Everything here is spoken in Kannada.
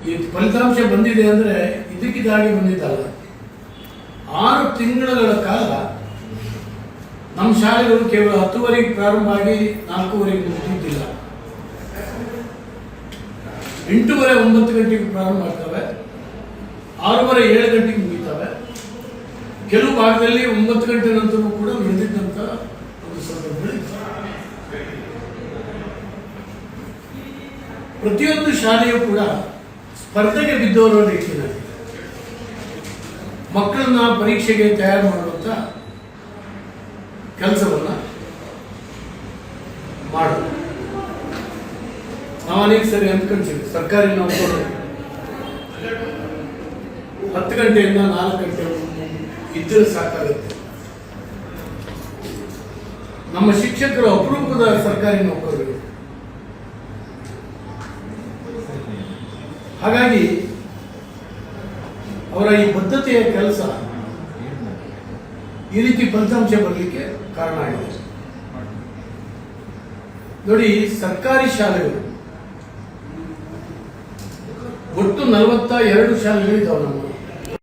ಈ ಫಲಿತಾಂಶ ಬಂದಿದೆ ಅಂದರೆ ಇದಕ್ಕಿದಾಗಿ ಬಂದಿದ್ದಲ್ಲ. 6 ತಿಂಗಳ ಕಾಲ ನಮ್ಮ ಶಾಲೆಗಳು ಕೇವಲ 10:30 ಪ್ರಾರಂಭ ಆಗಿ 4:15 ಮುಗಿದಿಲ್ಲ. 8:30 9 ಗಂಟೆಗೆ ಪ್ರಾರಂಭ ಆಗ್ತವೆ, 6:30 7 ಗಂಟೆಗೆ ಮುಗಿತವೆ. ಕೆಲವು ಭಾಗದಲ್ಲಿ 9 ಗಂಟೆ ನಂತರ ಕೂಡ ನಡೆದಿದ್ದಂತ ಒಂದು ಸಂದರ್ಭಗಳಿವೆ. ಪ್ರತಿಯೊಂದು ಶಾಲೆಯೂ ಕೂಡ ಸ್ಪರ್ಧೆಗೆ ಬಿದ್ದವರ ರೀತಿಯಲ್ಲಿ ಮಕ್ಕಳನ್ನ ಪರೀಕ್ಷೆಗೆ ತಯಾರು ಮಾಡುವಂತ ಕೆಲಸವನ್ನ ಮಾಡೋದು. ನಾವು ಅನೇಕ ಸರಿ ಅಂದ್ಕೊಂತೀವಿ ಸರ್ಕಾರಿ ನೌಕರರು 10 ಗಂಟೆಯಿಂದ 4 ಗಂಟೆ ಇದ್ದರೆ ಸಾಕಾಗುತ್ತೆ. ನಮ್ಮ ಶಿಕ್ಷಕರು ಅಪರೂಪದ ಸರ್ಕಾರಿ ನೌಕರರು. ಹಾಗಾಗಿ ಅವರ ಈ ಬದ್ಧತೆಯ ಕೆಲಸ ಈ ರೀತಿ ಫಲಿತಾಂಶ ಬರಲಿಕ್ಕೆ ಕಾರಣ ಆಗಿದೆ. ನೋಡಿ, ಸರ್ಕಾರಿ ಶಾಲೆಗಳು ಒಟ್ಟು 42 ಶಾಲೆಗಳಿದ್ದಾವೆ ನಮ್ಮ